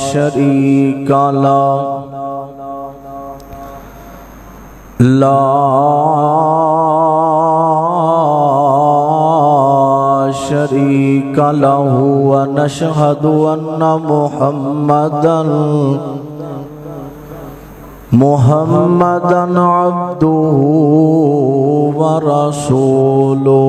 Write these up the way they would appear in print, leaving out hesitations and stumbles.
شریک لا شریک لہ ونشہد ان محمدًا عبدہ ورسولہ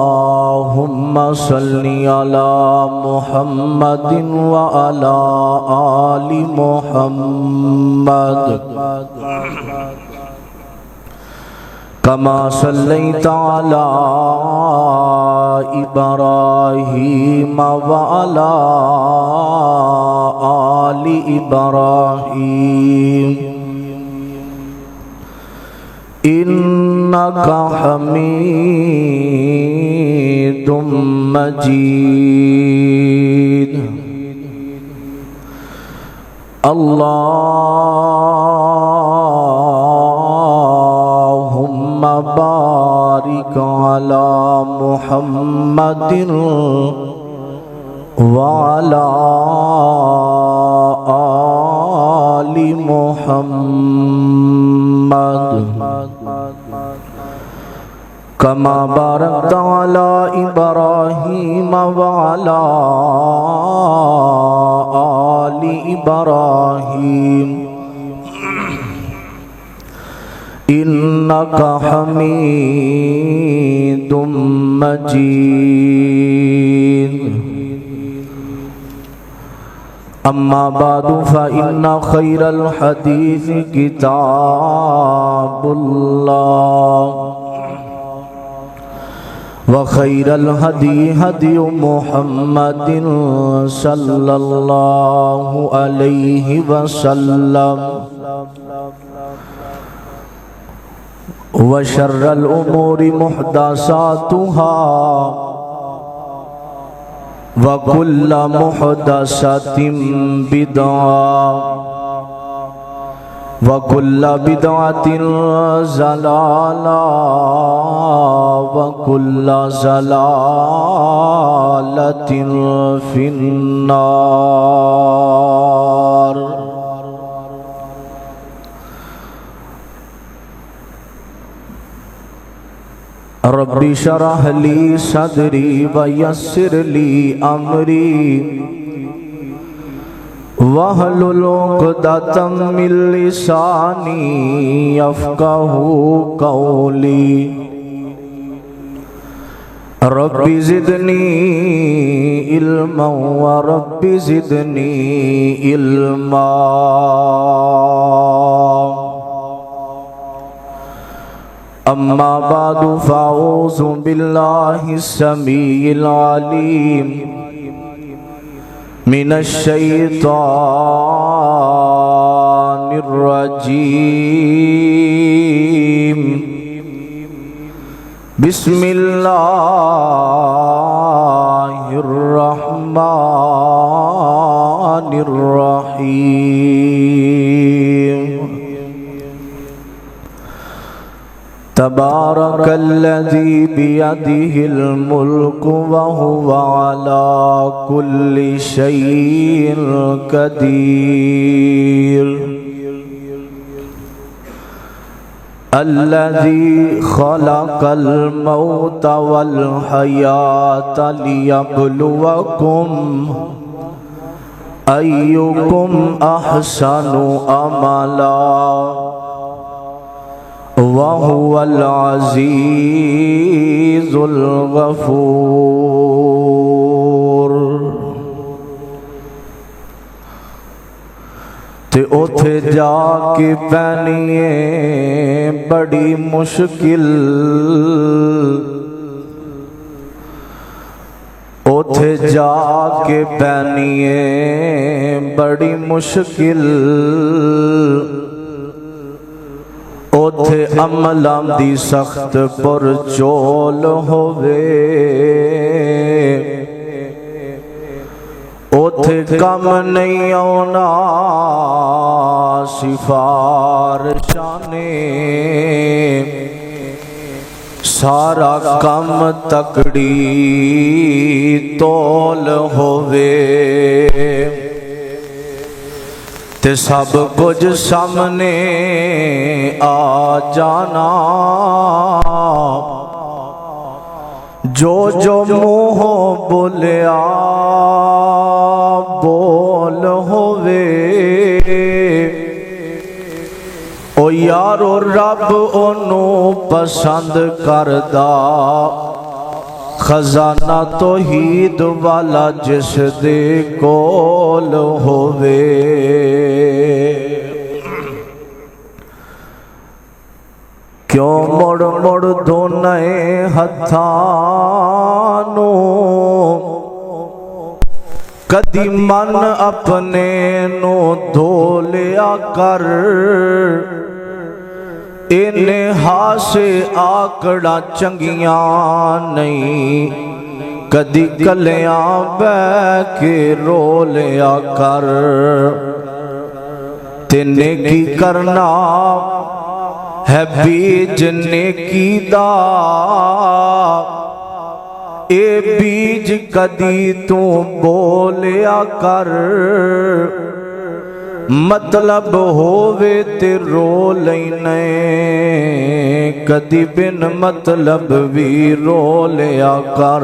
اللہم صلی علی محمد وعلی آل محمد کما صلیت علی ابراہیم وعلی آل ابراہیم انک حمید مجید اللہم بارک علی محمد وعلی آل محمد کما بارکت علی ابراہیم وعلی آل ابراہیم انک حمید مجید اما بعد فإن خیر الحدیث کتاب اللہ وخیر الہدی ہدی محمد صلی اللہ علیہ وسلم وشر الامور محدثاتها وكل محدثة بدعة وكل بدعة ضلالة وكل ضلالة في النار رب اشرح لي صدري ويسر لي أمري واحلل عقدة من لساني يفقهوا قولي رب زدني علما ورب زدني علما اما بعد فاعوذ باللہ السمیع العلیم من الشیطان الرجیم بسم اللہ الرحمن الرحیم تبارک الذی بیدہ الملک وہو علی کل شیء قدیر الذی خلق الموت والحیاة لیبلوکم ایکم احسن عملا وَهُوَ الْعَزِيزُ الْغَفُورُ تے اوتھے جا کے پینیے بڑی مشکل اوتھے جا کے پینیے بڑی مشکل اوتھے عملاں دی سخت پرچول ہووے اوتھے کم نہیں آنا سفارشاں نے ਸਾਰਾ ਕੰਮ ਤਕੜੀ ਤੋਲ ਹੋਵੇ ਤੇ ਸਭ ਕੁਝ ਸਾਹਮਣੇ ਆ ਜਾਣਾ। ਜੋ ਜੋ ਮੂੰਹੋਂ ਬੋਲਿਆ ਬੋਲ ਹੋਵੇ। ਓ ਯਾਰੋ ਰੱਬ ਉਹਨੂੰ ਪਸੰਦ ਕਰਦਾ, ਖਜ਼ਾਨਾ ਤੌਹੀਦ ਵਾਲਾ ਜਿਸ ਦੇ ਕੋਲ ਹੋਵੇ। ਕਿਉਂ ਮੁੜ ਮੁੜ ਦੋਨੇ ਹੱਥਾਂ ਨੂੰ ਕਦੀ ਮਨ ਆਪਣੇ ਨੂੰ ਧੋ ਲਿਆ ਕਰ। ਇਹਨੇ ਹਾਸੇ ਆਕੜਾਂ ਚੰਗੀਆਂ ਨਹੀਂ, ਕਦੀ ਕੱਲਿਆਂ ਬਹਿ ਕੇ ਰੋ ਲਿਆ ਕਰ। ਤੇ ਨੇਕੀ ਕਰਨਾ ਹੈ ਬੀਜ ਨੇਕੀ ਦਾ, ਇਹ ਬੀਜ ਕਦੀ ਤੂੰ ਬੋਲਿਆ ਕਰ। ਮਤਲਬ ਹੋਵੇ ਤੇ ਰੋ ਲੈਨੇ, ਕਦੀ ਬਿਨ ਮਤਲਬ ਵੀ ਰੋ ਲਿਆ ਕਰ।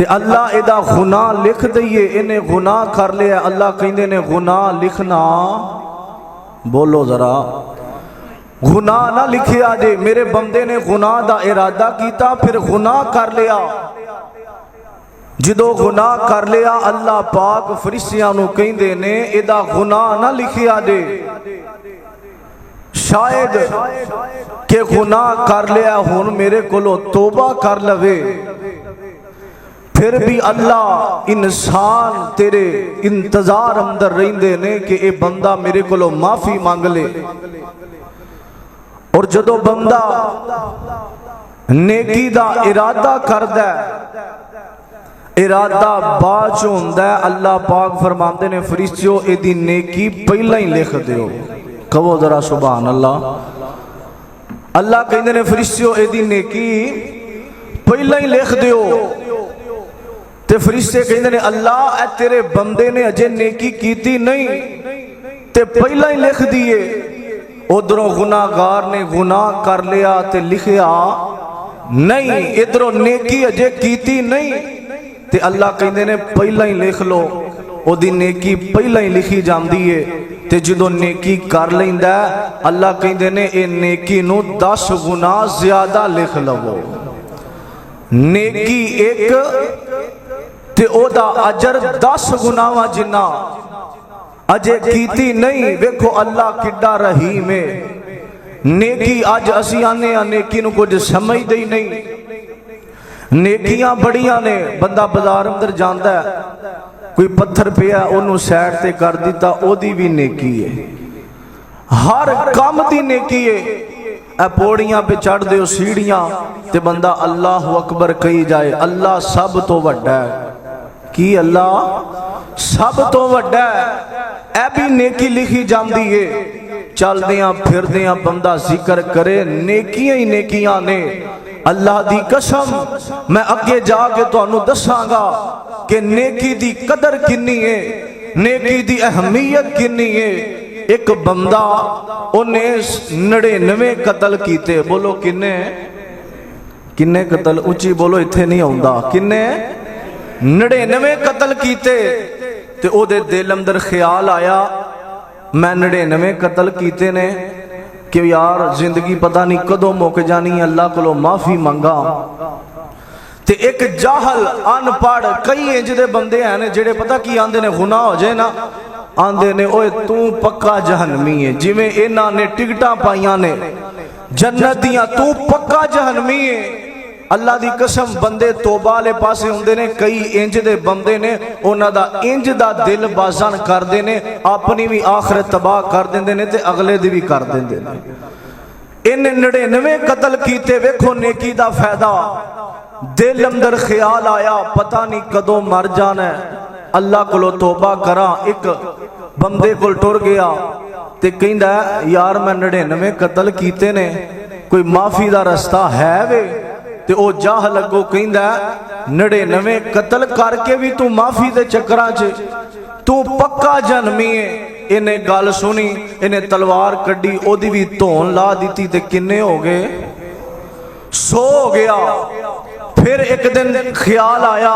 تے اللہ ادا گناہ لکھ دئیے انہیں گناہ کر لیا اللہ کہندے نے گناہ لکھنا بولو ذرا گناہ نہ لکھیا جے میرے بندے نے گناہ دا ارادہ کیتا پھر گناہ کر لیا جدو گناہ کر لیا اللہ پاک فرشتیاں نو کہندے نے ادا گناہ نہ لکھیا جے شاید کہ گناہ کر لیا ہون میرے کولو توبہ کر لوے پھر بھی اللہ انسان تیرے انتظار اندر رہندے نے کہ اے بندہ میرے کولو معافی مانگ لے اور جدو بندہ نیکی دا ارادہ کردہ ارادہ باچ ہوندہ ہے اللہ پاک فرماندے نے فرشتیوں اے دی نیکی پہلا ہی لکھ دیو کہو ذرا سبحان اللہ اللہ کہندے نے فرشتیوں اے دی نیکی پہلا ہی لکھ دیو تے فرشتے کہندے نے اللہ اے تیرے بندے نے اجے نیکی کیتی نہیں تے پہلا ہی لکھ دیئے ادھروں گناہگار نے گناہ کر لیا تے لکھیا نہیں ادھروں نیکی اجے کیتی نہیں تے اللہ کہندے نے پہلا ہی لکھ لو او دی نیکی پہلا ہی لکھی جاندی ہے تے جدو نیکی کر لیندا ہے اللہ کہندے نے اے نیکی نو 10 گنا زیادہ لکھ لو نیکی ایک تے او دا اجر 10 گناواں جنہ اجے کیتی نہیں ویکھو اللہ کڈا رحیم ہے نیکی اج اسی آنے نیکی نو کچھ سمجھ دے نہیں نیکیاں بڑیاں نے بندہ بازار اندر جاندا ہے کوئی پتھر پیا انہوں سیڈ تے کر دیتا او دی بھی نیکی ہے ہر کام دی نیکی ہے اے پوڑیاں پہ چڑھ دیو سیڑیاں تے بندہ اللہ اکبر کہی جائے اللہ سب تو وڈا ہے کی اللہ سب تو وڈا ہے اے بھی نیکی لکھی جاندی ہے چل دیاں پھر دیاں بندہ ذکر کرے نیکیاں ہی نیکیاں نے اللہ دی قسم میں اگے جا کے تو انہوں دساں گا کہ نیکی دی قدر کنی ہے نیکی دی اہمیت کنی ہے ایک بندہ انہیں 99 قتل کیتے بولو کنے قتل اچھی بولو اتھے نہیں ہوندہ کنے 99 قتل کیتے تے او دے دل اندر خیال آیا میں 99 قتل کیتے نے کہ یار زندگی پتہ نہیں کدوں موک جانی اللہ کو معافی منگا تے ایک جاہل ان پڑھ کئی انج دے بندے ہیں جڑے پتہ کی آندے نے گناہ ہو جائے نا آندے نے اوے تو پکا جہنمی ہے جی میں انہاں نے ٹکٹاں پائیاں نے جنت دیاں تو پکا جہنمی ہے اللہ دی قسم بندے توبہ لے پاسے ہوندے نے کئی انج دے بندے نے انہاں دا انج دا دل بازان کر دے نے اپنی بھی آخرت تباہ کر دیندے نے تے اگلے دی بھی کر دیندے نے انہیں 99 قتل کیتے ویکھو نیکی دا فائدہ دل اندر خیال آیا پتہ نہیں کدوں مر جانا ہے اللہ کو توبہ کرا ایک بندے کو ٹر گیا تے کہندا ہے یار میں 99 قتل کیتے نے کوئی معافی دا رستہ ہے وے تے او جاہ لگو کہندا ہے 99 قتل کر کے بھی تو معافی دے چکراں چ تو پکا جنمی ہے انہیں گال سنی انہیں تلوار کڈی او دی بھی تون لا دیتی تے کنے ہو گئے 100 ہو گیا پھر ایک دن خیال آیا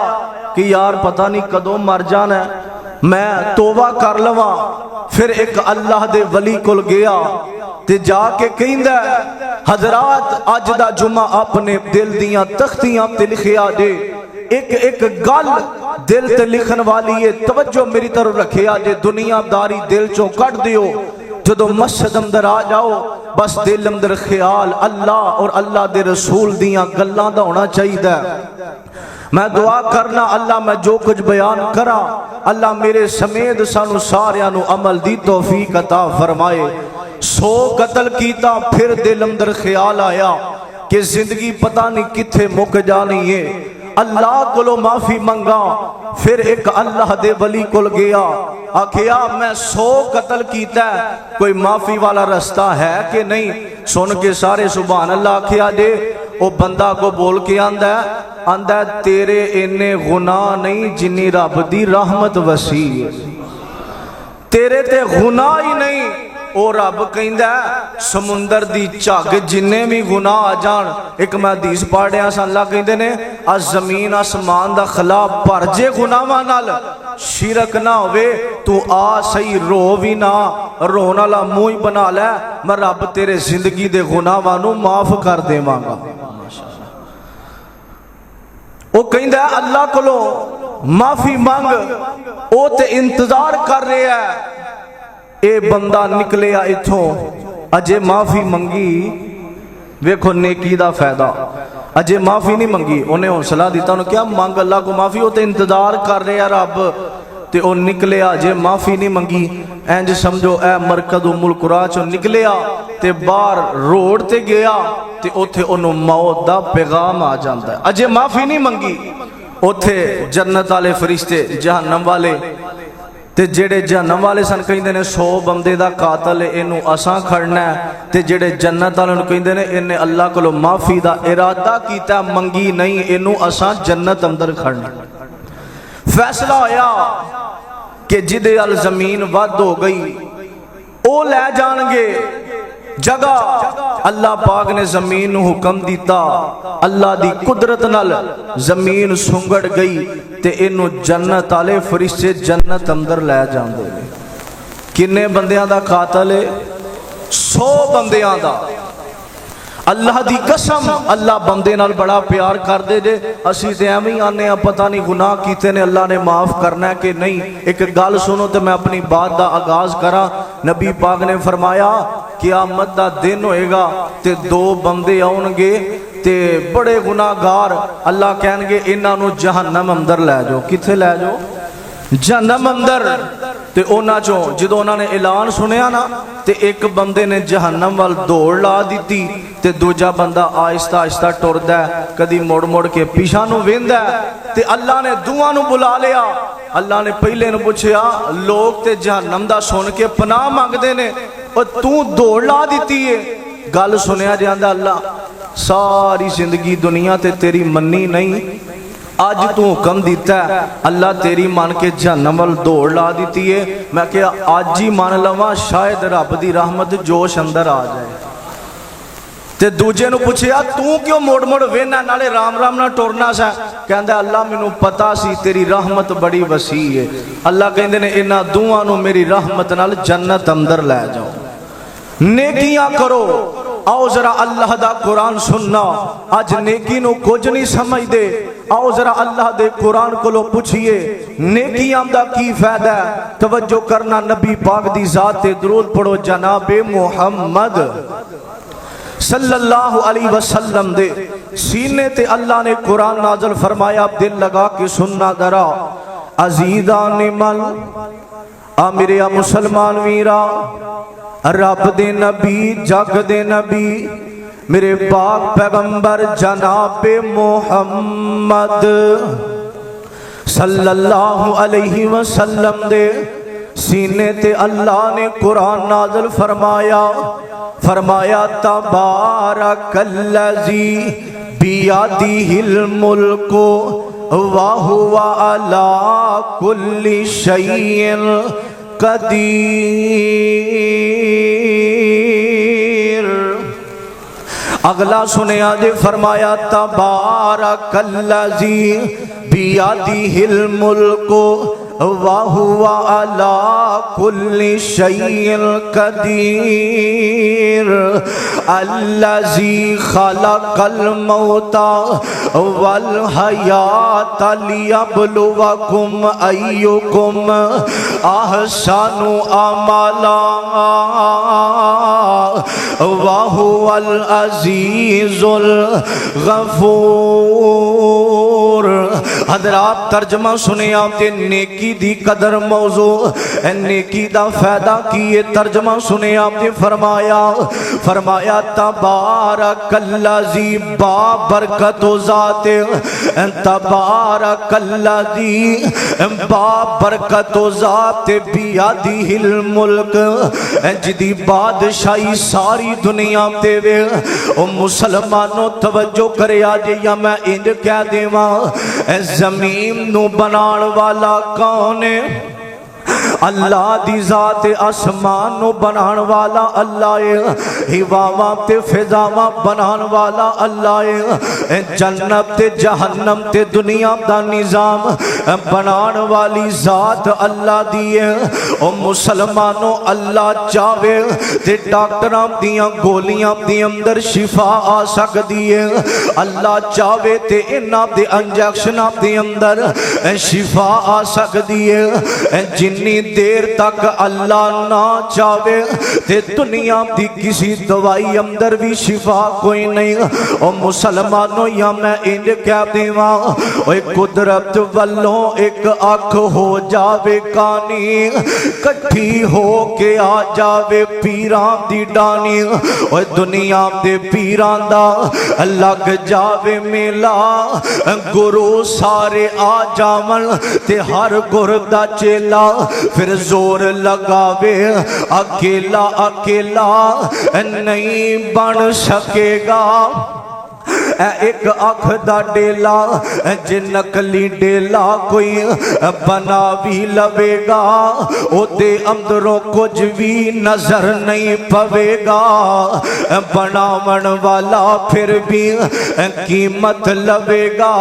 کہ یار پتہ نہیں کدوں مر جانا ہے میں توبہ کر لواں پھر ایک اللہ دے ولی کول گیا تے جا کے کہندا ہے حضرات اج دا جمعہ اپنے دل دیاں تختیاں تے لکھیا جے ایک گل دل تے لکھن والی ہے توجہ میری طرف رکھیا جے دنیا داری دل چوں کٹ دیو جدو مسجد اندر آ جاؤ بس دل اندر خیال اللہ اور اللہ دے رسول دیاں گلاں دا ہونا چاہیے میں دعا کرنا اللہ میں جو کچھ بیان کرا اللہ میرے سمیت سانو ساریانو عمل دی توفیق عطا فرمائے 100 قتل کیتا پھر دل اندر خیال آیا کہ زندگی پتہ نہیں کتھے مک جانی ہے اللہ کو معافی منگا پھر ایک اللہ دے ولی کول گیا آکھیا میں 100 قتل کیتا ہے کوئی معافی والا رستہ ہے کہ نہیں سن کے سارے سبحان اللہ آکھیا دے او بندہ کو بول کے آندہ ہے تیرے انہیں گناہ نہیں جنی رب دی رحمت وسیع تیرے تے گناہ ہی نہیں او رب کہندا سمندر دی جھگ جننے بھی گناہ آ جان، ایک میں حدیث پڑھیا سا اللہ کہندے نے زمین آسمان دا خلا بھر جے گناہاں نال شرک نہ ہوئے تو آ صحیح رو بھی نہ رون والا منہ ہی بنا لے، میں رب تیرے زندگی دے گناہاں نو معاف کر دیواں گا۔ وہ کہندا ہے اللہ کولو معافی مانگ، او تے انتظار کر رہا ہے اے بندہ نکلیا ایتھوں اجے معافی منگی، ویکھو نیکی دا فائدہ، اجے معافی نہیں منگی انہیں حوصلہ دیتا انہوں کیا مانگ اللہ کو معافی، وہ تے انتظار کر رہا رب تے او نکلیا اجے معافی نہیں منگی، اینج سمجھو اے مرکز ام القریٰ چوں نکلیا تے باہر روڈ تے گیا تے اوتھے انہوں موت دا پیغام آ جاندا ہے، اجے معافی نہیں منگی، اوتھے جنت والے فرشتے جہنم والے تے جڑے جہنم والے سن کہندے نے 100 بندے دا قاتل اینو اساں کھڑنا ہے، تے جڑے جنت والے نوں کہندے نے انہیں اللہ کولو معافی دا ارادہ کیتا منگی نہیں، اینو اساں جنت اندر کھڑنا۔ فیصلہ ہویا کہ جدے ال زمین ود ہو گئی او لے جان گے جگہ، اللہ پاک نے زمین نو حکم دیتا، اللہ دی قدرت نال زمین سنگڑ گئی تے انو جنت والے فرشتے جنت اندر لے جاندے نے۔ کنے بندیاں دا قاتل ہے؟ 100 بندیاں دا۔ اللہ دی قسم اللہ بندے نال بڑا پیار کر دے جے، اسی تے ایویں آنے پتہ نہیں گناہ کیتے نے اللہ نے معاف کرنا ہے کہ نہیں۔ ایک گل سنو تے میں اپنی بات دا آغاز کراں، نبی پاک نے فرمایا قیامت دا دن ہوئے گا تے 2 بندے آؤں گے تے بڑے گناہگار، اللہ کہن گے انہاں نو جہنم اندر لے جاؤ، کتھے لے جاؤ؟ جہنم اندر۔ تے اونا چوں جدو انہاں نے اعلان سنیا نا تے ایک بندے نے جہنم وال دوڑ لا دیتی تے دوجا بندہ آہستہ آہستہ ٹردا ہے، کدی مڑ مڑ کے پیچھے نو ویندا ہے تے اللہ نے دوواں نو بلا لیا۔ اللہ نے پہلے نو پوچھیا لوگ تے جہنم دا سن کے پناہ مانگدے نے اور تو دوڑ لا دیتی ہے، گل سنیا جاندا اللہ ساری زندگی دنیا تے تیری منی نہیں، آج تو حکم دیتا ہے اللہ تیری مان کے جہنم وال دوڑ لا دیتی ہے، میں کہا آج ہی مان لواں شاید رب دی رحمت جوش اندر آ جائے۔ تے دوجے نو پوچھیا تو کیوں موڑ موڑ وینا نالے رام رام نہ ٹورنا سا؟ کہندا اللہ مینوں پتا سی تیری رحمت بڑی وسیع ہے۔ اللہ کہندے نے انہاں دوواں نو میری رحمت نال جنت اندر لے جاؤ، نیکیاں کرو۔ آؤ ذرا اللہ دا قرآن سننا، آج نیکی نو کچھ نہیں سمجھ دے، آؤ ذرا اللہ دے قرآن کو لو پوچھئے نیکیاں دا کی فائدہ ہے۔ توجہ کرنا نبی پاک دی ذات درود پڑھو جناب محمد صلی اللہ علیہ وسلم دے سینے تے اللہ نے قرآن نازل فرمایا، دل لگا کے سننا درا عزیزان من میرے مسلمان ویرا، رب دے نبی جگ دے نبی میرے پاک پیغمبر جناب محمد صلی اللہ علیہ وسلم دے سینے تے اللہ نے قرآن نازل فرمایا، فرمایا تبارک الذی بیدہ الملک وہو علی کل شیء قدیر۔ اگلا سنے آجے فرمایا تبارک الذی بیدہ الملک وہو علی کل شیء قدیر، الذی خلق الموت والحیات لیبلوکم ایکم احسن عملا وہو العزیز الغفور۔ حضرات ترجمہ سنے آتے نیکی دی قدر موضوع، نیکی دا فائدہ کیے ترجمہ سنے آتے فرمایا تبارک الذی با برکت و ذات، تبارک الذی با برکت و ذات بیدہ الملک، جدی بادشاہی ساری دنیا تے وے۔ او مسلمانوں توجہ کرے آجے یا میں انج کہہ دیواں زمین نو بنان والا کون ہے؟ اللہ دی ذات آسمان نو بنان والا اللہ ہے، ہواواں تے فضاواں بنان والا اللہ ہے، جنت تے جہنم تے دنیا دا نظام بنان والی ذات اللہ دی ہے۔ او مسلمانوں اللہ چاہے تے ڈاکٹراں دیاں گولیاں دی اندر شفا آ سکدی ہے، اللہ چاہے تے انہاں دے انجیکشناں دے اندر شفا آ سکدی ہے۔ جنی دیر تک اللہ نہ چاہے تے دنیا دی کسی دوائی اندر بھی شفا کوئی نہیں۔ او مسلمانوں یا میں انج کہہ دیواں، اوے قدرت والوں ایک اکھ ہو جاوے کانی، کٹھی ہو کے آ جاوے پیران دی ڈانی، اوے دنیا دے پیران دا لگ جاوے میلا، گرو سارے آ جاون تے ہر گر دا چیلا پھر زور لگاوے اکیلا اکیلا نہیں بن سکے گا۔ ایک اکھ دا ڈیلا جے نقلی ڈیلا کوئی بنا بھی لوے گا، او دے اندروں کچھ بھی نظر نہیں پوے گا، بناون والا پھر بھی قیمت لوے گا۔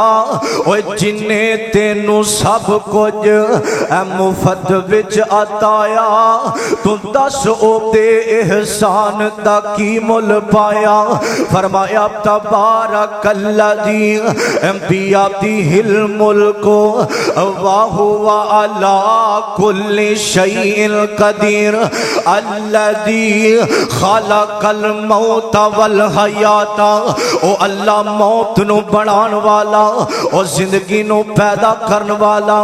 او جننے تینوں سب کچھ مفت وچ عطایا، تو دس او دے احسان دا کی مل پایا۔ فرمایا تبارک الذی بیدہ الملک وہو علی کل شیء قدیر، الذی خلق الموت والحیات، او اللہ موت نو بنان والا، او زندگی نو پیدا کرن والا۔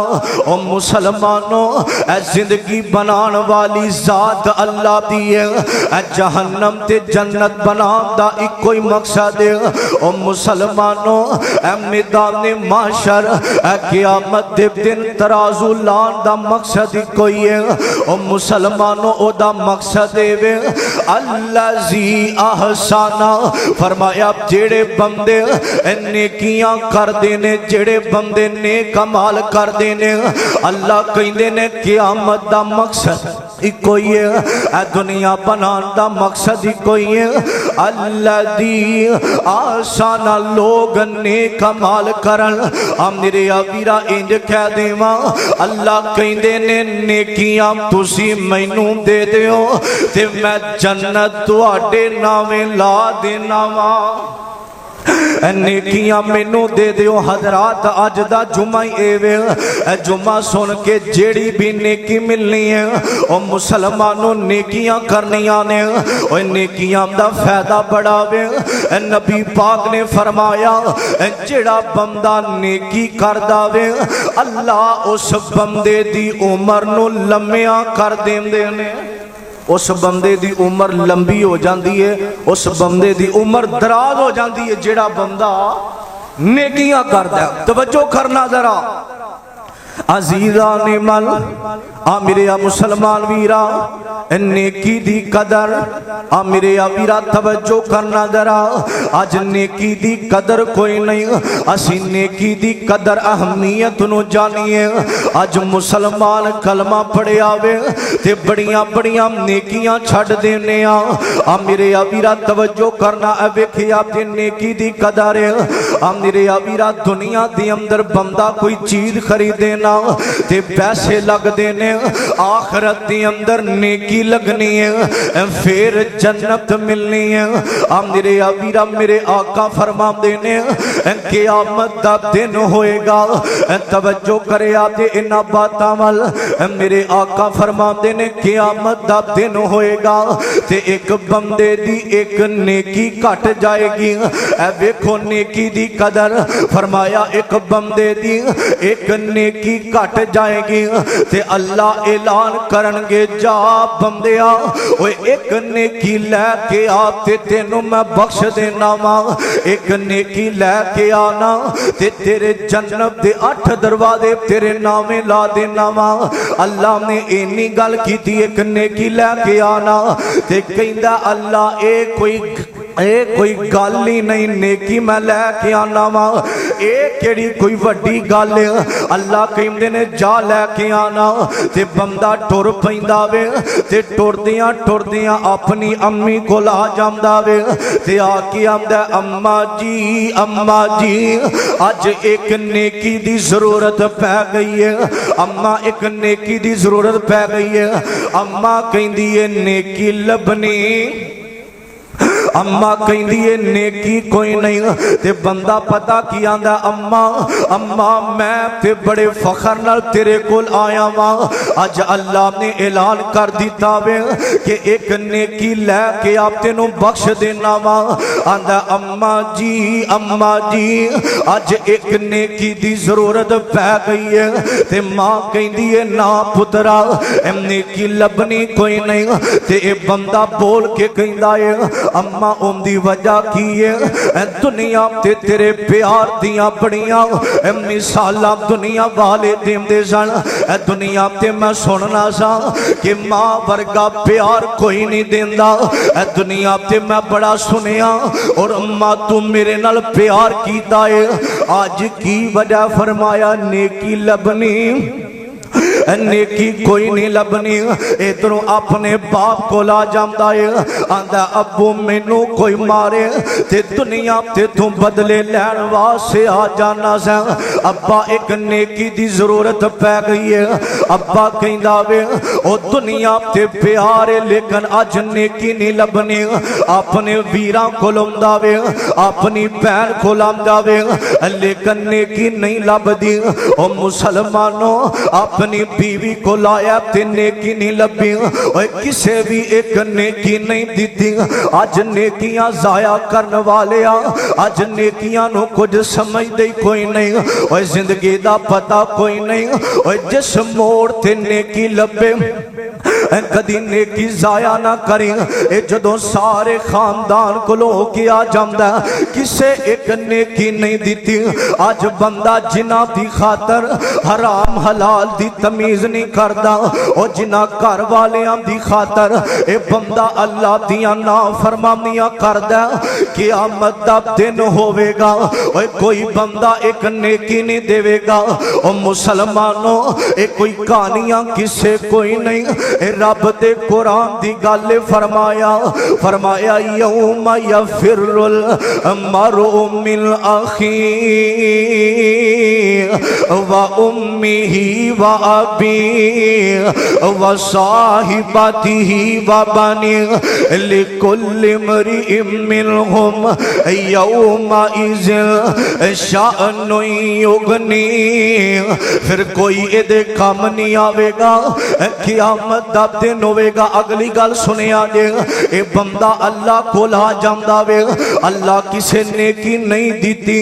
او مسلمانوں اے زندگی بنان والی ذات اللہ دی ہے، اے جہنم تے جنت بنان دا ایک کوئی مقصد ہے۔ او مسلمانوں اے میدان محشر اے قیامت دے دن ترازو لان دا مقصد کوئی ہے۔ او مسلمانوں او دا مقصد ہے الذی احسنا، فرمایا جڑے بندے نیکیاں کر دینے، جڑے بندے نیک عمل کر دینے، اللہ کہندے نے قیامت دا مقصد کوئی ہے، اے دنیا بنان دا مقصد کوئی ہے۔ الذی احسنا لوگ نیک عمل کرن، میرے ویرا انج کہہ دیواں اللہ کہندے نے نیکیاں تسی مینوں دے دیو تے میں جنت تواڈے ناویں لا دینا وا۔ نیکیاں مینوں دے دیو حضرات، اج دا جمعہ ایوے جمعہ سن کے جیڑی بھی نیکی ملنی ہے او مسلمانوں نیکیاں کرنیاں نے، او نیکیاں دا فائدہ بڑھاوے۔ نبی پاک نے فرمایا جیڑا بندہ نیکی کر داوے اللہ اس بندے دی عمر نو لمیاں کر دیندے نے، اس بندے دی عمر لمبی ہو جاندی ہے، اس بندے دی عمر دراز ہو جاندی ہے جیڑا بندہ نیکیاں کردا ہے۔ توجہ کرنا ذرا عزیزان من، میرے مسلمان ویرا نیکی دی قدر، میرے ویرا توجہ کرنا ذرا، آج نیکی دی قدر کوئی نہیں، اسی نیکی دی قدر اہمیت نو جانیے۔ آج مسلمان کلمہ پڑھے آوے تے بڑیاں بڑیاں نیکیاں چھڑ دینے میرے ویرا توجہ کرنا، ویکھیا تے نیکی دی قدر ہے۔ میرے ویرا دنیا دی اندر بندہ کوئی چیز خریدینا تے پیسے لگ دینے، آخرت دی اندر نیکی لگنی ہے پھر جنت ملنی ہے۔ میرے ویرا میرے آقا فرما دینے قیامت دا دن ہوئے گا، توجہ کرے آتے انہا باتاں وال، میرے آقا فرما دینے قیامت دا دن ہوئے گا تے ایک بندے دی ایک نیکی کٹ جائے گی۔ ویکھو نیکی دی قدر، فرمایا ایک بندے دی ایک نیکی کٹ جائے گی تے اللہ اعلان کرنگے جا بندیا اوے ایک نیکی لے کے آتے تینوں میں بخش دینا ماں، ایک نیکی لے کے آنا تے تیرے جنت دے 8 دروازے تیرے نامے لا دینا ماں۔ اللہ نے اینی گل کی تھی ایک نیکی لے کے آنا تے کہندہ اللہ اے کوئی گل ہی نہیں، نیکی میں لے کے آنا وا، اے کیڑی کوئی وڈی گل ہے؟ اللہ کہندے نے جا لے کے آنا تے بندہ ٹر پیندا وے تے ٹردیاں ٹردیاں اپنی امی کول آ جاندا وے تے آ کے آندا اما جی اج ایک نیکی دی ضرورت پہ گئی ہے، اما ایک نیکی دی ضرورت پہ گئی ہے۔ اما کہندی ہے نیکی لبنی، اما کہندی ہے نیکی کوئی نہیں تے بندہ پتا کی آندا اما میں تے بڑے فخر نال تیرے کول آیا وا، اج اللہ نے اعلان کر دیتا وے کہ ایک نیکی لے کے آپ تینوں بخش دینا وا۔ آندا اما جی اج ایک نیکی دی ضرورت پہ گئی ہے تے ماں کہندی ہے نا پترا نیکی لبنی کوئی نہیں تے اے بندہ بول کے کہندا ہے اما ام دی وجہ کی ہے دنیا تے تیرے پیار دیاں بڑیاں مثالاں دنیا والے دیندے سن، دنیا تے میں سننا سا کہ ماں ورگا پیار کوئی نہیں دیندا، دنیا تے میں بڑا سنیا اور اما تو میرے نال پیار کیتا ہے، آج کی وجہ فرمایا نیکی لبنی، نیکی کوئی نہیں لبنی۔ ادھروں اپنے باپ کو لا جاندا ہے، آندا ابو مینوں کوئی مارے تے دنیا تے تو بدلے لین واسطے آ جانا سا۔ ابا ایک نیکی دی ضرورت پہ گئی ہے، ابا کہندا وے او دنیا تے پیار لیکن اج نیکی نہیں لبنی، اپنے ویراں کو لوندا وے اپنی بہن کو لوندا وے لیکن نیکی نہیں لبدی۔ او مسلمانوں اپنی بیوی کو لایا تے نیکی نہیں لبی، اور کسے بھی ایک نیکی نہیں دیتی۔ آج نیکیاں ضائع کرنے والے آج نیکیاں نو کچھ سمجھ دے کوئی نہیں، اور زندگی دا پتہ کوئی نہیں، اور جس موڑ تے نیکی لبے کدی نیکی ضائع نہ کریں۔ اے جدوں سارے خاندان کو لو کیا جاندہ کسے ایک نیکی نہیں دیتی۔ آج بندہ جنہ دی خاطر حرام حلال دی تمیز نہیں کردا، اور جنہ گھر والیاں دی خاطر اے بندہ اللہ دیاں نافرمانیاں کردا، قیامت دا دن ہوے گا اور کوئی بندہ ایک نیکی نہیں دے گا۔ اور مسلمانوں اے کوئی کہانیاں کسے کوئی نہیں، اے رب دے قرآن دی گل فرمایا یوم یفر المرء من اخیہ و امہ و ابیہ و صاحبتہ و بنیہ لکل امرئ منہم یومئذ شأن یغنیہ۔ پھر کوئی ادھے کام نہیں آوے گا، قیامت دا دن ہوئے گا۔ اگلی گل سنیا جے اے بندہ اللہ کو لا جاندہ وے، اللہ کسے نیکی نہیں دیتی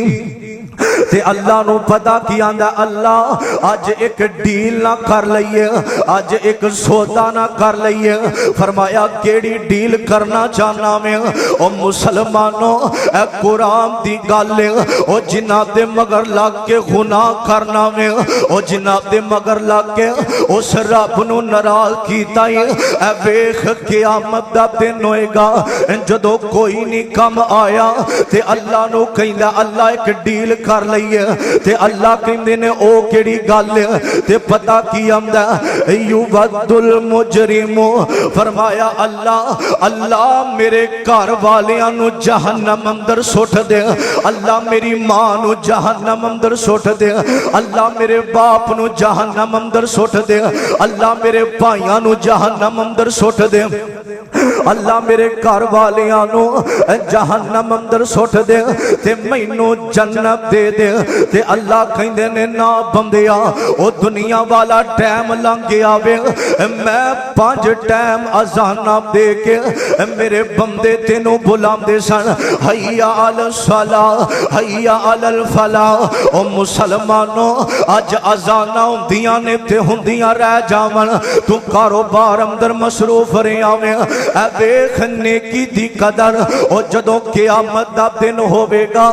تے اللہ نو پتا کی آندہ اللہ آج ایک ڈیل نہ کر لئیے، آج ایک سودا نہ کر لئیے۔ فرمایا کیڑی ڈیل کرنا چاہنا میں او مسلمانوں اے قرآن دی گالے او جنہ دے مگر لگ کے گناہ کرنا میں او جنہ دے مگر لگ کے اس رب نو ناراض کیتا ہے۔ اے ویخ قیامت دا دن ہوئے گا جدو کوئی نہیں کم آیا تے اللہ نو کہندا اللہ ایک ڈیل کر لئیے تے اللہ کہندے نے او کیڑی گل تے پتہ کی آمدا یود المجرم۔ فرمایا اللہ میرے گھر والیاں نو جہنم اندر سٹ دے، اللہ میری ماں نو جہنم اندر سٹ دے، اللہ میرے باپ نو جہنم اندر سٹ دے، اللہ میرے بھائیاں نو جہنم اندر سٹ دے، اللہ میرے گھر والیاں نو جہنم اندر سٹ دے تے مینوں جنت دے دے۔ تے اللہ کہندے نے نا بندیا او دنیا والا ٹائم لنگ گیا وے، میں 5 ٹائم اذاناں دے کے میرے بندے تینوں بلاندے سن حیا علی الصلاۃ حیا علی الفلاح۔ او مسلمانوں اج اذاناں ہوندیاں نے تے ہوندیاں رہ جاون، تو کاروبار اندر مصروف رہیا وے۔ اے ویکھ نیکی دی قدر او جدوں قیامت دا دن ہوے گا،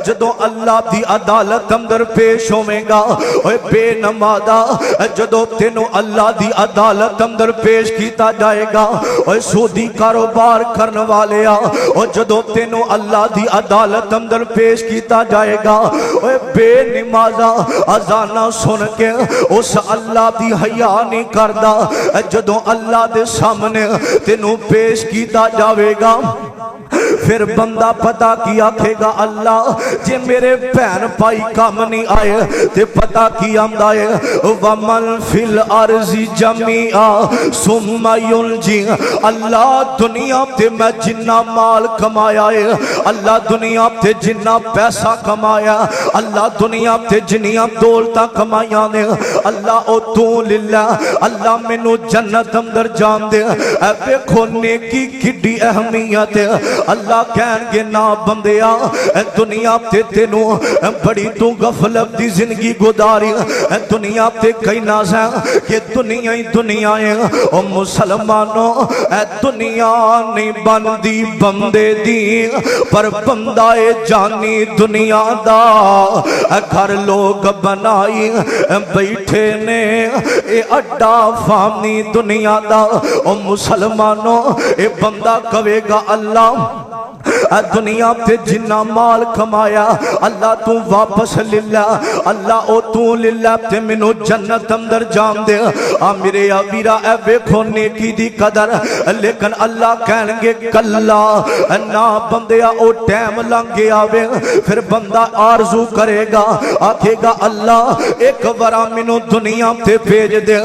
جدوں اللہ دی عدالت اندر پیش ہوے گا اوے بے نمازا جدو تینو اللہ دی عدالت اندر پیش کیتا جائے گا اوے سودی کاروبار کرن والیا او جدو تینو اللہ دی عدالت اندر پیش کیتا جائے گا اوے بے نمازا اذاناں سن کے اس اللہ دی حیا نہیں کردا جدو اللہ دے سامنے تینو پیش کیتا جاوے گا پھر بندہ پتا کی آکھے گا اللہ جے میرے بہن پائی کام نہیں آئے تے پتا کی آمدہ ہے وَمَنْ فِي الْأَرْضِ جَمِيعًا ثُمَّ يُنْجِي اللہ دنیا تے میں جنہ مال کمایا ہے اللہ دنیا تے جنہ پیسہ کمایا اللہ دنیا تے جنیاں دولتہ کمایا نے اللہ او تو للہ اللہ منو جنت اندر جان دے اے بیکھو نیکی کڈی اہمیت ہے اللہ کہن گے نا بندیا دنیا تے تینو بڑی تو غفلت دی زندگی گزاری دنیا تے کئی ناز ہے کہ دنیا ہی دنیا ہے او مسلمانوں دنیا نہیں بندی بندے دی پر بندہ جانی دنیا دا گھر لوگ بنائی بیٹھے نے اے اڈا فامنی دنیا دا او مسلمانوں اے بندہ کہے گا اللہ دنیا تے جنہ مال کمایا اللہ تو واپس للہ اللہ او تو للہ تے منو جنت اندر جان دے میرے آبیرہ اے بیکھو نیکی دی قدر لیکن اللہ کہن گے کلا نا بندیا او ٹیم لنگے آوے پھر بندہ آرزو کرے گا آکھے گا اللہ ایک ورا منو دنیا تے بھیج دے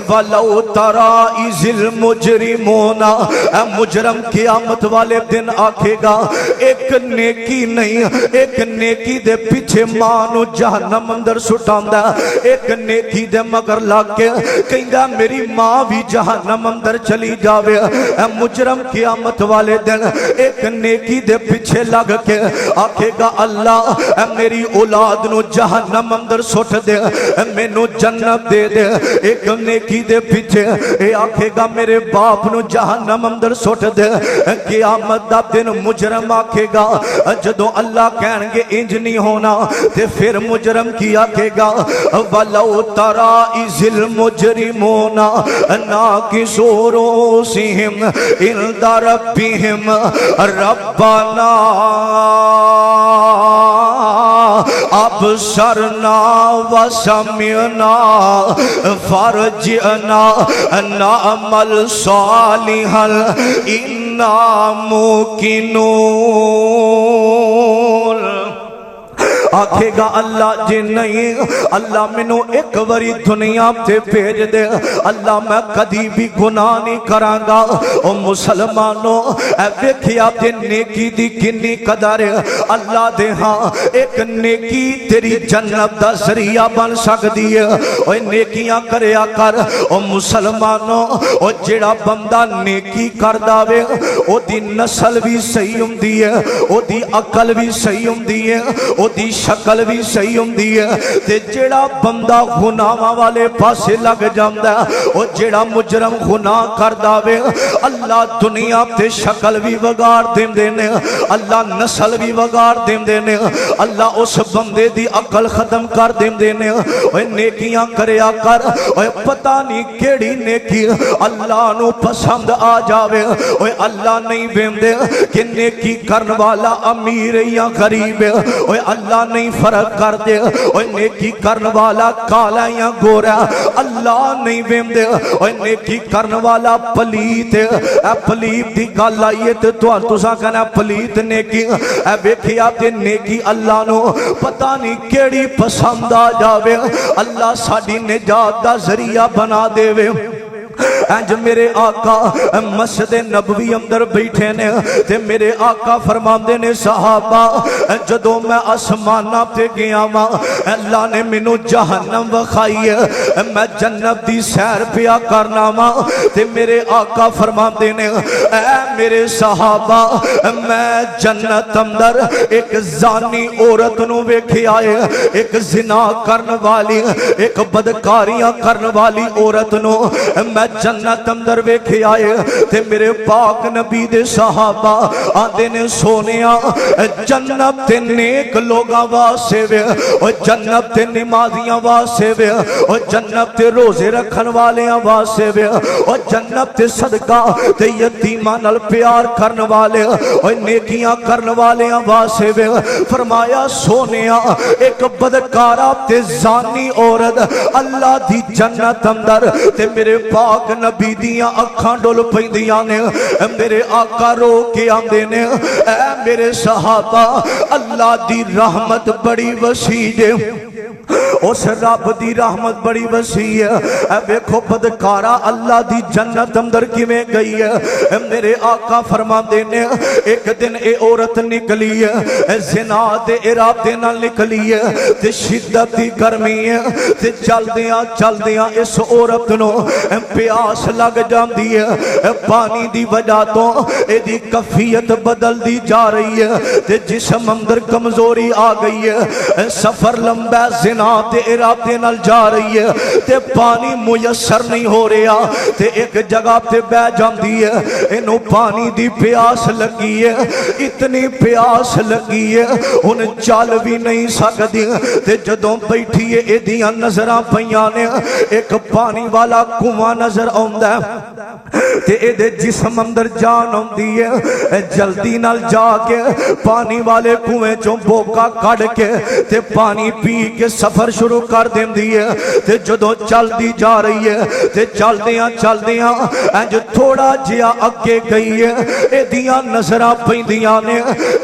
وَلَوْ تَرَائِزِ الْمُجْرِمُونَ اے مجرم قیامت والے دن آکھے گا ایک نیکی نہیں ایک نیکی دے پیچھے مانو جہنم اندر سٹاندہ ایک نیکی دے مگر لاکے کہنگا میری ماں بھی جہنم اندر چلی جاوے اے مجرم قیامت والے دن ایک نیکی دے پیچھے لگ کے آکھے گا اللہ اے میری اولاد نو جہنم اندر سٹ دے میں نو جنت دے دے ایک نیکی دے پیچھے اے آکھے گا میرے باپ نو جہنم اندر سٹ دے قیامت دا دن مجرم آکھے گا جدو اللہ کہنگے انج نہیں ہونا تے پھر مجرم کی آکھے گا وَلَوْ تَرَائِزِ الْمُجْرِمُونَ نَاكِسُوا رُؤُوسِهِمْ عِنْدَ رَبِّهِمْ رَبَّنَا أَبْصَرْنَا وَسَمِعْنَا فَارْجِعْنَا نَعْمَلْ صَالِحًا إِنَّا مُوقِنُونَ آکھے گا اللہ جی نہیں اللہ منو ایک وری دنیا تے بھیج دے اللہ میں کدی بھی گناہ نہیں کرانگا او مسلمانوں اے ویکھیا تے نیکی دی کنی قدر اللہ دے ہاں ایک نیکی تیری جنت دا ذریعہ بن سکتی ہے او نیکیاں کریا کر او مسلمانوں او جڑا بندہ نیکی کر داوے او دی نسل بھی صحیح ہوندی ہے او دی عقل بھی صحیح ہوندی ہے او دی شکل بھی صحیح ہوندی ہے تے جڑا بندہ گناہاں والے پاسے لگ جاندا ہے او جڑا مجرم گناہ کر داوے اللہ دنیا تے شکل بھی وگاڑ دیندے نے اللہ نسل بھی وگاڑ دیندے نے اللہ اس بندے دی عقل ختم کر دیندے نے اوے نیکیاں کریا کر اوے پتہ نہیں کیڑی نیکی اللہ نو پسند آ جاوے اوے اللہ نہیں ویندے کہ نیکی کرن والا امیر یا غریب ہے اوے اللہ نہیں فرق کر دے اوے نیکی کرن والا کالا یا گورا اللہ نہیں ویندے اوے نیکی کرن والا پلیت اے پلیت دی گل آئیے تے تساں کہنا پلیت نیکی اے ویکھیا تے نیکی اللہ نو پتہ نہیں کیڑی پسند آ جاوے اللہ ساڈی نجات دا ذریعہ بنا دے وے انج میرے آقا مسجد نبوی اندر بیٹھے نے تے میرے آقا فرماندے نے صحابہ جدو میں آسمانہ تے گیا ماں اللہ نے منو جہنم وکھائی ہے میں جنت دی سیر پیا کرنا ماں تے میرے آقا فرماندے نے اے میرے صحابہ میں جنت اندر ایک زانی عورت نو ویکھیا ہے ایک زنا کرن والی ایک بدکاریاں کرن والی عورت نو میں میں جنت اندر ویکھے آئے تے میرے پاک نبی دے صحابہ آندے نے سونیا جنت تے نیک لوگاں واسطے وے او جنت تے نمازیاں واسطے وے او جنت تے روزے رکھن والیاں واسطے وے او جنت تے صدقہ تے یتیماں نال پیار کرن والے او نیکیاں کرن والیاں واسطے وے فرمایا سونیا ایک بدکارا تے زانی عورت اللہ دی جنت اندر تے میرے پاک نبی دیاں اکھاں ڈول پیندیاں نے میرے آقا رو کے آندے نے اے میرے صحابہ اللہ دی رحمت بڑی وسیع ہے اس رب دی رحمت بڑی وسیع ہے اے دیکھو بدکارا اللہ دی جنت اندر کیویں گئی ہے میرے آقا فرماندے نے ایک دن اے عورت نکلی ہے زنا دے ارادے نال نکلی ہے تے شدت دی گرمی ہے تے چلدیاں اس عورت نو پیاس لگ جاندی ہے پانی دی وجہ تو اے دی کیفیت بدل دی جا رہی ہے تے جسم اندر کمزوری آ گئی ہے سفر لمبا زنا تے ارادے نال جا رہی ہے تے پانی میسر نہیں ہو رہا تے ایک جگہ تے بہ جاندی ہے اینو پانی دی پیاس لگی ہے اتنی پیاس لگی ہے ہن چل بھی نہیں سکدی تے جدوں بیٹھی ہے ایدیاں نظراں پیاں نے ایک پانی والا کنواں نظر آوندا ہے تے اے دے جسم اندر جان آندی ہے جلدی نال جا کے پانی والے کنویں چوں بوکا کڈ کے تے پانی پی کے سفر شروع کر دیندی ہے تے جدوں چلدی جا رہی ہے تے چلدیاں انج تھوڑا جیا اگے گئی ہے ایدیاں نظراں پیندیاں نے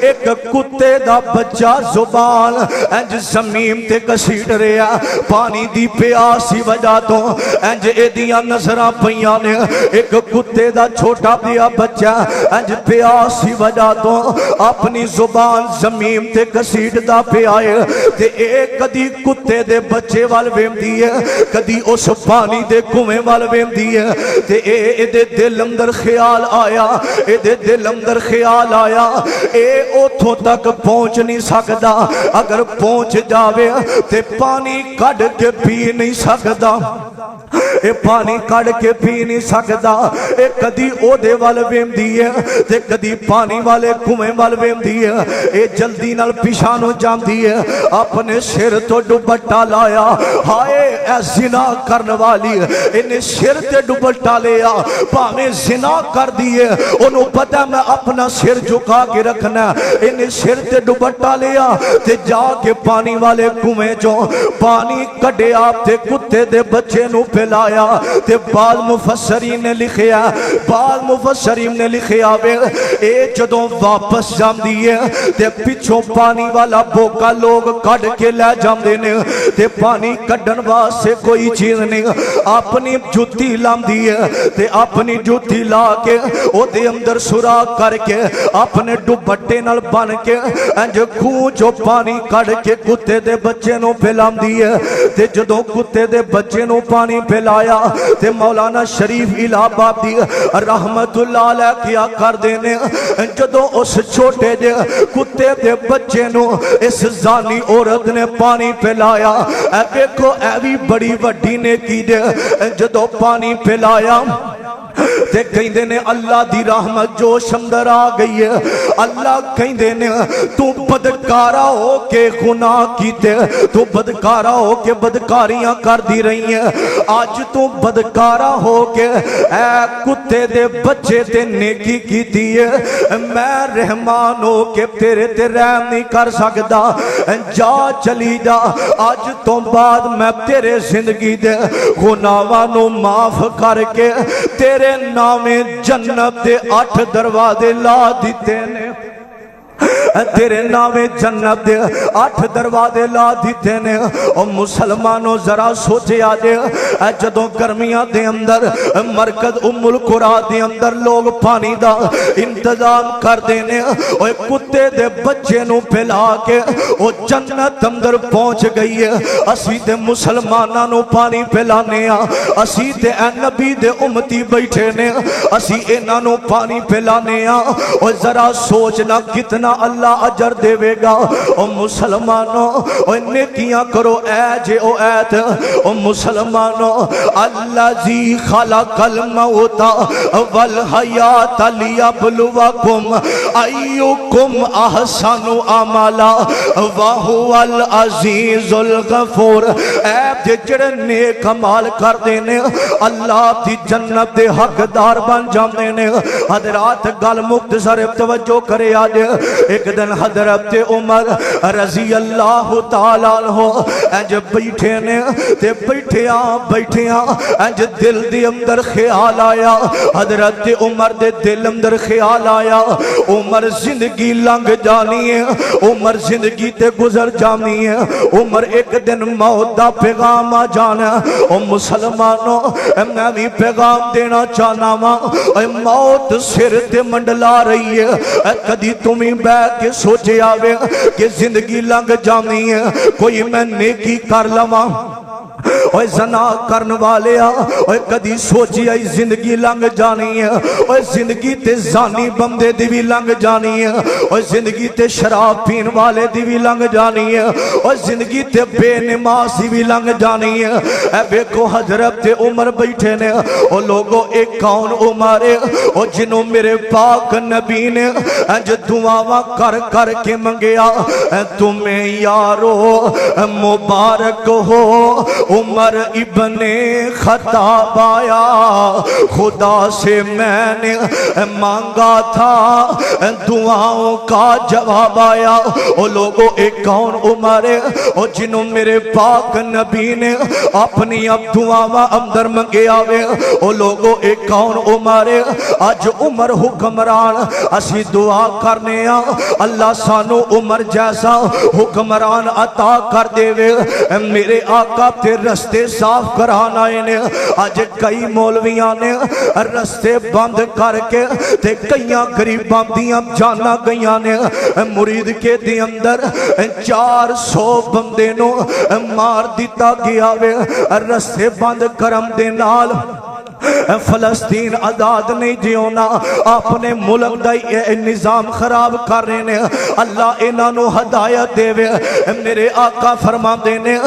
ایک کتے دا بچہ زبان انج زمین تے گھسیٹ رہا پانی دی پیاس دی وجہ تو انج ایدیاں نظراں پیاں نے ایک کتے دا چھوٹا دیا بچہ انج پیاس دی وجہ تو اپنی زبان زمین تے گھسیٹ دا پیا ہے تے ایک کدی کتے دے بچے وال ویندی ہے کدی اس پانی دے کنویں وال ویندی ہے تے اے دے دل اندر خیال آیا اے اوتھوں تک پہنچ نہیں سکدا اگر پہنچ جاوے تے پانی کڈ کے پی نہیں سکدا اے پانی کڈ کے پی نہیں سکدا اے کدی او دے وال ویندی ہے تے کدی پانی والے کنویں وال ویندی ہے اے جلدی نال پیشانو جاندی ہے اپنے سر تو دوپٹا لایا ہائے اے زنا کرن والی انہیں سر تے دوپٹا لیا بھاویں زنا کر دیے انہوں پتہ میں اپنا سر جھکا کے رکھنا انہیں سر تے دوپٹا لیا تے جا کے پانی والے کنویں چوں پانی کڈیا تے کتے دے بچے نو پلایا تے بعض مفسرین نے لکھیا وے اے جدوں واپس جاندی ہے تے پچھوں پانی والا بوکا لوگ کڈ کے لے جاندے نے تے پانی کڈن واسطے کوئی چیز نہیں اپنی جوتی لاندی ہے تے اپنی جوتی لا کے او دے اندر سوراخ کر کے اپنے دوپٹے نال بن کے انج خوں جو پانی کڈ کے کتے دے بچے نو پلاندی ہے تے جدوں کتے دے بچے نو پانی پلایا تے مولانا شریف الہ آبادی رحمت اللہ علیہ کیا کر دینے جدوں اس چھوٹے جے کتے دے بچے نو اس زانی عورت نے پانی پلایا اے دیکھو اے بھی بڑی وڈی نیکی دے جدوں پانی پلایا تے کہندے نے اللہ دی رحمت جوش اندر آ گئی ہے اللہ کہندے نے تو بدکارا ہو کے گناہ کیتے تو بدکارا ہو کے بدکاریاں کر دی رہی ہیں آج تو بدکارا ہو کے اے کتے دے بچے تے نیکی کیتی ہے میں رحمان ہو کے تیرے تے رحم نہیں کر سکدا جا چلی جا آج تو بعد میں تیرے زندگی دے گناہاں نو معاف کر کے تیرے نام جنت دے 8 دروازے لا دیتے نے تیرے نام جنت دے 8 دروازے لا دیتے نے او مسلمانوں ذرا سوچے آجے جدوں گرمیاں دے اندر مرکز ام القرا دے اندر لوگ پانی دا انتظام کر دینے او کتے دے بچے نو پھیلا کے او جنت اندر پہنچ گئی ہے اسی تے مسلماناں نو پانی پھیلانے اسی تے اے نبی دے امتی بیٹھے نے اسی انہاں نو پانی پھیلانے او ذرا سوچنا کتنا اللہ اللہ اجر دے گا۔ او مسلمانوں او نیکیاں کرو اے جے او ایت او مسلمانوں الذی خلق الموت والحیات لیبلوکم ایکم احسن عملا وہو العزیز الغفور۔ اے جڑے نیک عمل کردے نے اللہ دی جنت دے حقدار بن جاندے نے۔ حضرات گل مختصر توجہ کرے آج ایک دن حضرت عمر رضی اللہ تعالیٰ عنہ انج بیٹھے نے تے بیٹھیاں انج دل دی اندر خیال آیا، حضرت عمر دے دل اندر خیال آیا عمر زندگی لنگ جانی ہے، عمر زندگی تے گزر جانی ہے، عمر ایک دن موت دا پیغام آ جانا۔ او مسلمانوں میں بھی پیغام دینا چاہنا وا، موت سر تے منڈلا رہی ہے، کدی تمہیں بیٹھ کے سوچے آوے کہ زندگی لنگ جانی ہے کوئی میں نیکی کر لواں۔ اوہ زنا کرن والیا اوہ کدی سوچی آئی زندگی لنگ جانی ہے، اوہ زندگی تے زانی بندے دی بھی لنگ جانی ہے، اوہ زندگی تے شراب پین والے دی بھی لنگ جانی ہے، اوہ زندگی تے بے نماز دی بھی لنگ جانی ہے۔ اے بیکو حضرت عمر بیٹھے نے، او لوگو ایک کون عمر ہے او جنہوں میرے پاک نبی نے انج دعاواں کر کے منگیا تمہیں یارو مبارک ہو عمر ابن خطاب آیا، خدا سے میں نے مانگا تھا دعاؤں کا جواب آیا۔ او لوگو ایک کون عمر ہے او جنہوں میرے پاک نبی نے اپنی اب دعاواں اندر منگے آوے۔ او لوگو ایک کون عمر ہے آج عمر حکمران اسی دعا کرنے اللہ سانو عمر جیسا حکمران عطا کر دے وے۔ میرے آقا تے رستے صاف کرانا نے، آج کئی مولویاں نے رستے بند کر کے تے کئیاں غریباں دیاں جانا گئیاں نے، مرید کے دی اندر 400 بندے نو مار دیتا گیا وے رستے بند کرم دے نال۔ فلسطین آزاد نہیں جیونا، اپنے ملک دا نظام خراب کر رہے نے، اللہ انہوں ہدایت دے وے۔ میرے آقا فرما دینے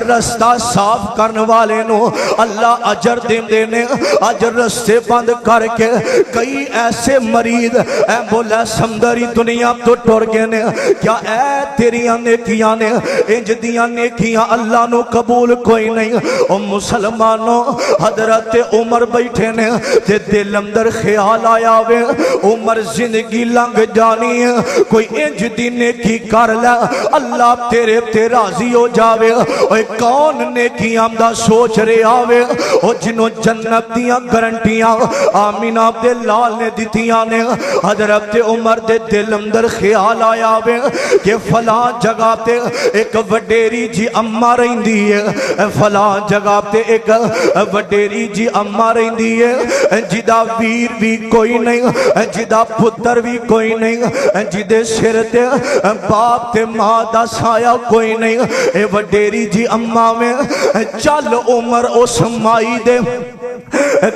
رستہ صاف کرنے والے نو اللہ اجر دے نے۔ اج رستے بند کر کے کئی ایسے مرید ایمبولینس سمندری دنیا تو ٹر گئے نے، کیا اے تیریاں نیکیاں نے انج دیاں نیکیاں اللہ نو قبول کوئی نہیں۔ او مسلمانوں حضرت عمر بیٹھے نے تے دل اندر خیال آیا وے عمر زندگی لنگ جانی ہے، کوئی انج دی نیکی کر لے اللہ تیرے تے راضی ہو جاوے۔ اوہ کون نیکی آمدہ سوچ رہے آوے او جنہوں جنت دیاں گرنٹیاں آمین عبد لال نے دیتیاں نے۔ حضرت عمر دے دل اندر خیال آیا وے کہ فلاں جگہ تے ایک وڈیری جی اممہ رہن دی ہے، فلاں جگہ تے ایک وڈیری جی اممہ رہن دی ہے، جدہ ویر بھی کوئی نہیں، جدہ پتر بھی کوئی نہیں، جدہ سر تے باپ تے ماں دا سایہ کوئی نہیں۔ اے وڈیری جی اممہ میں چل عمر اس مائی دے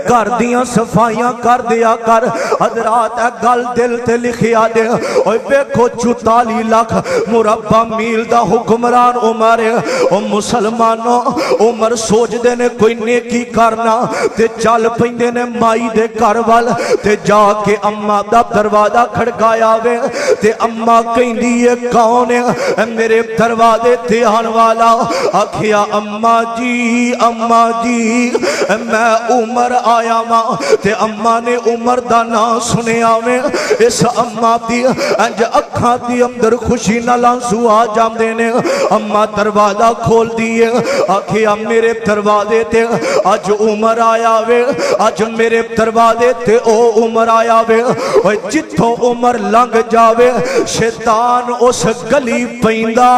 کر دیاں صفائیاں کر دیا کر۔ حضرات اے گل دل تے لکھیا دے، اوہ بیکھو 44 لاکھ مربع میل دا حکمران عمر ہے۔ او مسلمانوں عمر سوچ دے نے کوئی نیکی کرنا تے چل پہندے نے مائی دے کروال تے جا کے اممہ دا دروازہ کھڑکایا وے تے اممہ کہیں دیئے کون ہے میرے دروازے تے آن والا آکھیا اممہ جی میں عمر آیا ماں تے اممہ نے عمر دا نا سنے آویں۔ اس اممہ دی انج اکھاں دی اندر خوشی نہ لانسو آ جام دینے، اممہ دروازہ کھول دیئے آکھیا میرے دروازے تے آج عمر آیا وے، آج میرے دروازے تے او عمر آیا وے۔ جتھوں عمر لنگ جاوے شیطان اس گلی پیندہ،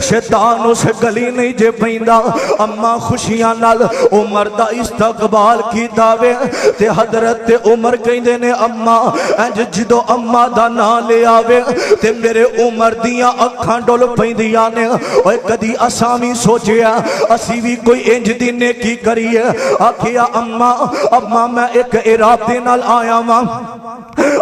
شیطان اس گلی نہیں جے پیندہ۔ اماں خوشیاں نال عمر دا استقبال کی داوے تے حضرت عمر کہیں دینے اماں انج جدو اماں دا نا لے آوے تے میرے عمر دیاں اکھاں ڈول پیندیاں نے۔ اوہ کدی اسامی سوچیا اسی بھی کوئی انج دی نیکی کریے، آکھیا اماں میں ایک ارادے نال آیا ماں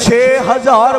6000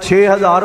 6000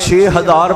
6000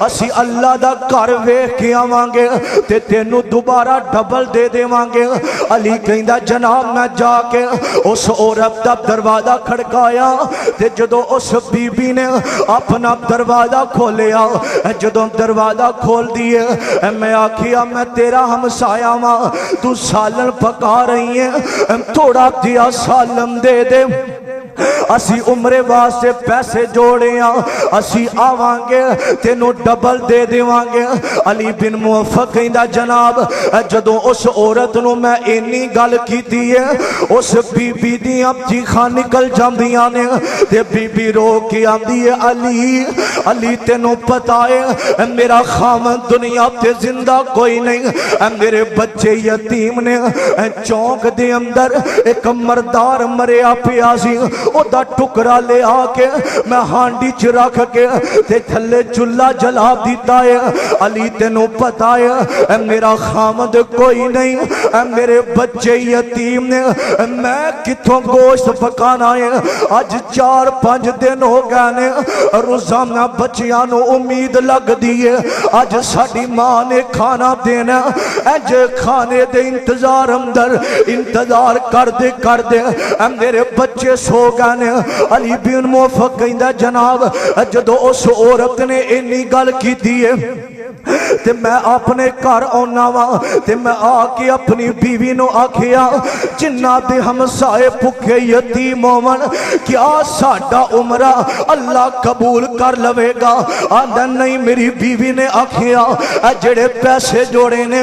اسی اللہ دا گھر ویکھ کے آوانگے تے تینوں دوبارہ ڈبل دے دے وانگے علی کہندا جناب میں جا کے اس عورت دا دروازہ کھڑکایا تے جدوں اس بی بی نے اپنا دروازہ کھولیا جدوں دروازہ کھول دیے میں آکھیا میں تیرا ہمسایا ماں تو سالن پکا رہی ہے تھوڑا دیا سالن دے دے اسی عمرے واسطے پیسے جوڑے ہیں اسی آوانگے تینوں ڈبل دے دیوانگے علی بن موفق کہندا جناب جدوں اس عورت نو میں اینی گل کیتی ہے اس بی بی دیاں چیخاں نکل جاندیاں نے تے بی بی رو کے آندی ہے علی تینوں پتہ ہے میرا خامن دنیا تے زندہ کوئی نہیں میرے بچے یتیم نے چونک دے اندر ایک مردار مریا پیا سی او دا ٹکڑا لے آکے میں ہانڈی چ رکھ کے تے تھلے چولہا جلا دیتا ہے علی تینوں پتہ ہے میرا خامد کوئی نہیں میرے بچے یتیم نے میں کتھوں گوشت پکانا ہے آج 4-5 دن ہو گئے نے روزانہ بچیاں نو امید لگ دیئے آج ساڑی ماں نے کھانا دینا اج کھانے دے انتظار کر دے میرے بچے سو گانے علی بن موفق کہندا جناب جدو اس عورت نے اینی گل کی دیئے تے میں اپنے گھر آنا وا تے میں آکے اپنی بیوی نو آکھیا جنہ دے ہمسائے بھکے یتیم ہون کیا ساڈا عمرہ اللہ قبول کر لوے گا آندا نہیں میری بیوی نے آکھیا جڑے پیسے جوڑے نے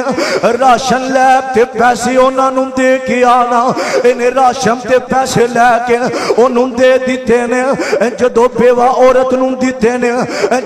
راشن لے تے پیسے انہاں نوں دے کے آنا انہیں راشن تے پیسے لے کے انہوں دے دیتے نے جدو بیوہ عورت نوں دیتے نے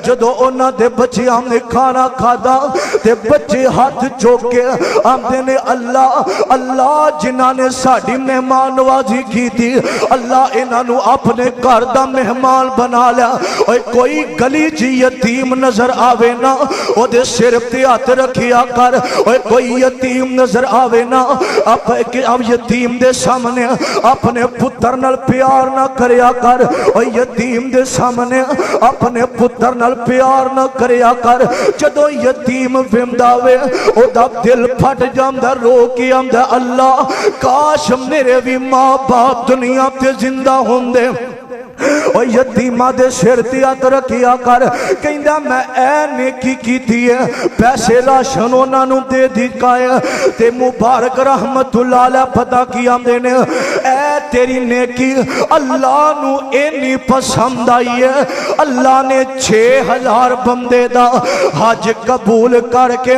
جدو انہاں دے بچیاں نے کھانا کھادا تے بچے ہاتھ چوکے آمدے نے اللہ جنہ نے ساڑی مہمان نوازی کی تھی اللہ انہاں نو اپنے گھر دا مہمان بنا لیا اور کوئی گلی جی یتیم نظر آوے نا او دے سر تے ہاتھ رکھیا کر اور کوئی یتیم نظر آوے نا اب یتیم دے سامنے اپنے پتر نال پیار نہ کریا کر اور یتیم دے سامنے اپنے پتر نال پیار نہ کریا کر جدو یتیم ومداوے او دا دل پھٹ جاندہ رو کی آمدہ اللہ کاش میرے بھی ماں باپ دنیا تے زندہ ہوندے اور یتیمہ دے شرطیات رکھیا کر کہندہ میں اے نیکی کی تھی پیسے راشن انہاں نوں دے دکھائے تے مبارک رحمت اللہ علیہ پتہ کیا دینے اے تیری نیکی اللہ نو اینی پسند آئی ہے اللہ نے 6000 بندے دا حج قبول کر کے